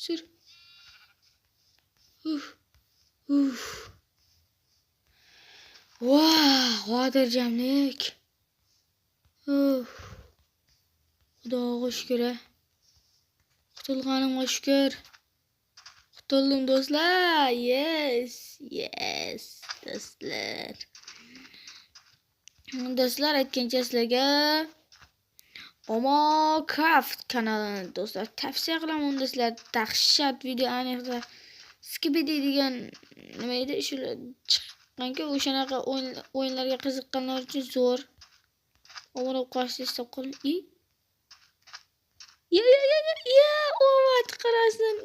Sür. Uf. Uf. Vah, xotirjamlik. Uf. Xudoga shukr. Qutulganimga shukr. Qutuldim do'stlar. Yes, do'stlar. Do'stlar, aytgancha sizlarga Omocraft kanalini do'stlar tavsiya qilaman do'stlar. Dahshat video, ayniqsa Skibidi degan nima edi, shular chiqqanki o'shanaqa o'yinlarga qiziqqanlar uchun zo'r. Obuna bo'lib qolishni istab qoling. Omad qarasin.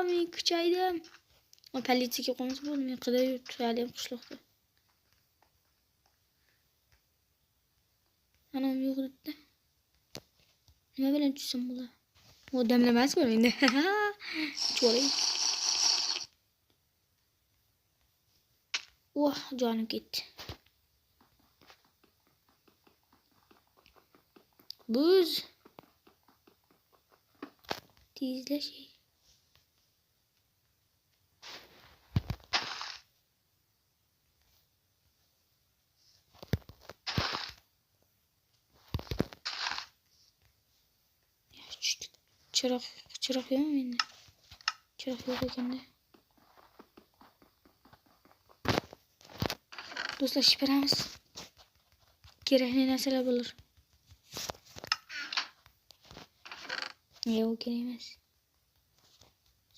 Men kuchaydim. Politsiyaga qo'ymas bo'ldim. Men qidirib turardim qishloqda. Anam yo'q edi. Nima bilan tushsam bo'lar? O damlamas bor endi. Cho'ray. Jonim ketdi. Buz. Tezlash. Çırak yok mu endi? Çırak yok ekanda. Do'stlar, shiparamiz. Kerakli narsalar bo'lur. Yo'q, kerak emas.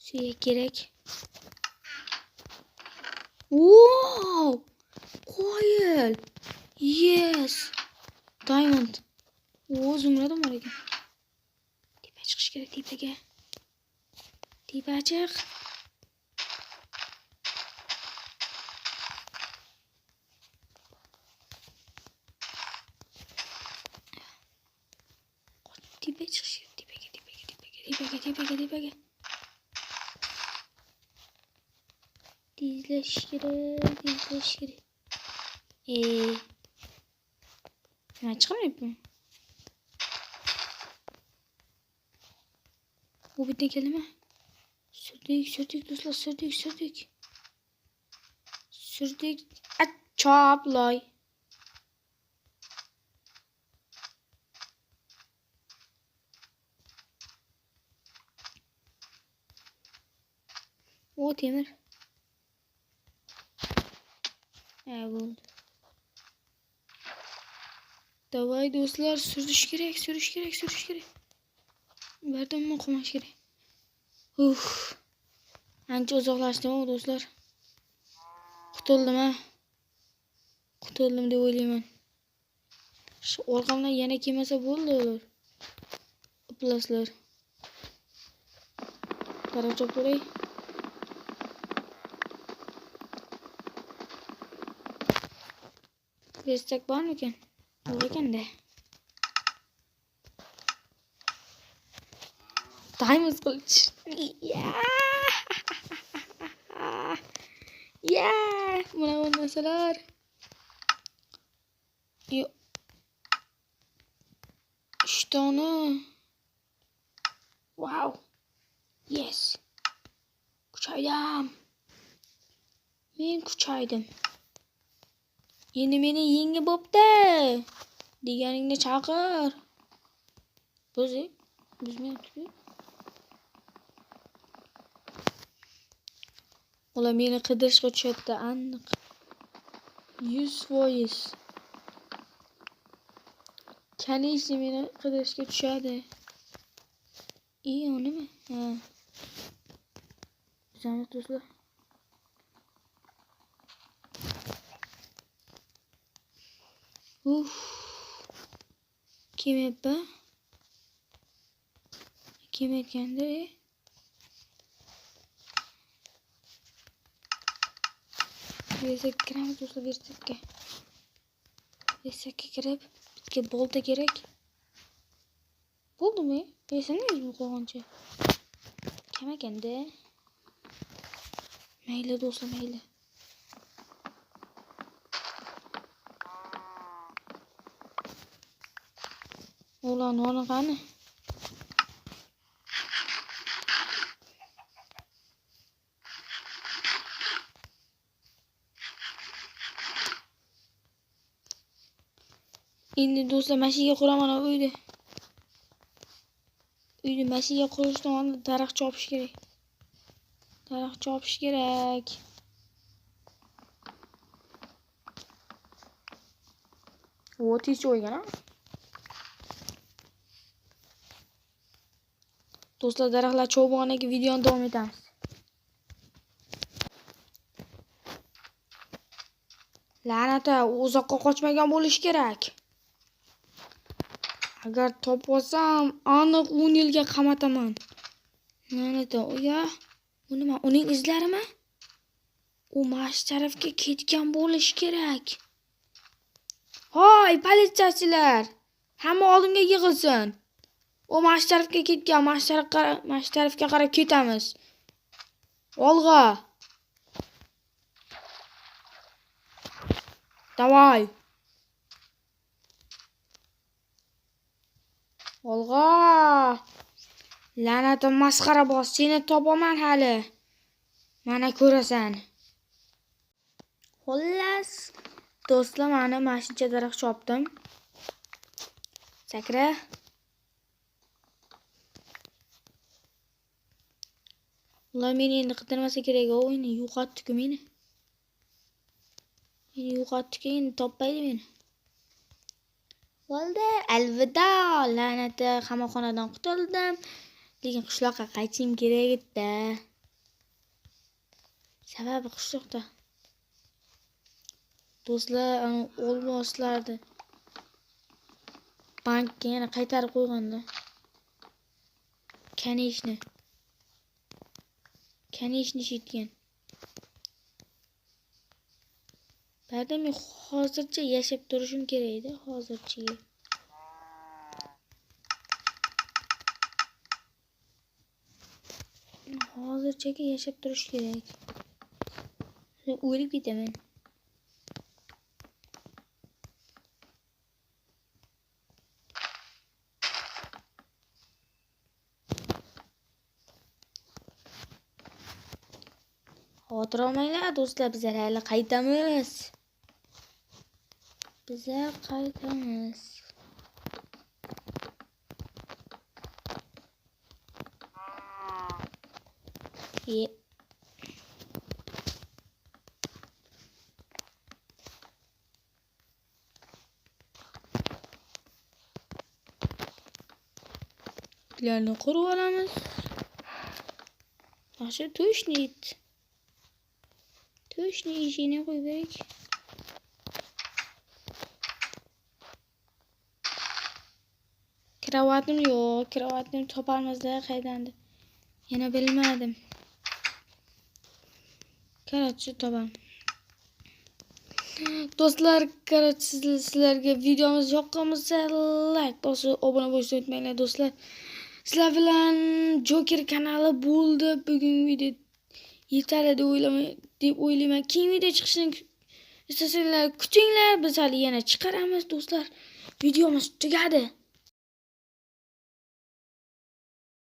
Suyak kerak. Wow! Qo'yil. Yes. Diamond. Zumrad bor ekan. Tepa chiqish kerak, tepaga. Tepa chiq. Tepaga chiqish kerak, tepaga. Tezlash kerak. Nima chiqmayapti? Bu bitta keldimi? Surdik do'stlar, surdik. Choplay. Temir. Bo'ldi. Davay do'stlar, surish kerak. Bardamni qo'mash kerak. Ancha uzoqlashdim do'stlar. Qutuldim deb o'ylayman. Shu orqamdan yana kelmasa bo'ldi. Uplaslar. Qarab qo'ray. Destek bormi ekan? Yo'q ekanda. Diamond qilich. Mana narsalar. Ishtoni. Wow. Yes. Men kuchaydim. Endi meni yengib bo'pti. Deganingni chaqir. Buzmayapti. Ular meni qidirishga tushadi aniq. 100%. Kanisi meni qidirishga tushadi. O nima? Bizani do'stlar. Kim etganda? Versak kiramiz do'stlar, versakka kirib, bizga bolta kerak. Bo'ldimi? Versangiz bu qo'g'oncha. Kim ekanda? Mayli do'stlar, mayli. Ulan onu qani? Endi do'stlar mashiga quraman uyni. Uyni mashiga qurishdan oldin daraxt chopish kerak. Daraxt chopish kerak. O'tish o'ygan ha? Do'stlar daraxtlar cho'g'onga videoni davom etamiz. La'nata, uzoqqa qochmagan bo'lish kerak. Agar topib olsam, aniq 10 yilga qamataman. La'nata, oya. Bu nima? Uning izlarimi? U mash tarafga ketgan bo'lish kerak. Hoy, politsiyachilar! Hamma oldimga yig'ilsin. U mash tarafga ketgan, mash tarafga qarab ketamiz. Olg'a. Davay. Olg'a. La'natim masxara boss, seni topaman hali. Mana ko'rasan. Xullas, do'stlar, mana mashincha daraxt chopdim. Sakra. Ular meni endi qidirmasa kerak, o'yini yo'qotdi-ku meni. Meni yo'qotdi-ku, endi topmaydi meni. Bo'ldi, alvido, la'nati, qamoqxonadan qutuldim. Lekin qishloqqa qaytishim kerak edi. Sababi qishloqda do'stlar, olmoslardi. Bankka yana qaytarib qo'yganda. Kanishni shitgan. Ba'da men hozircha yashab turishim kerak edi, hozircha. Hozirchaga yashab turish kerak. O'lib ketaman. Xavotir olmanglar do'stlar, bizlar hali qaytamiz. Bizlar qaytamiz. Ularni qurib olamiz. Yaxshi to'shni ishini qo'yib berak. Kravatim yo'q, kravatim topolmazda qaydandir. Yana bilmadim. Qarorchi topam. Do'stlar, sizlarga videomiz yoqqanmisa like bosib, obuna bo'lishni unutmanglar do'stlar. Sizlar bilan Joker kanali bo'ldi. Bugun video yetarli deb o'ylayman. Keyin video chiqishini istasanglar kutinglar, biz hali yana chiqaramiz do'stlar. Videomiz tugadi.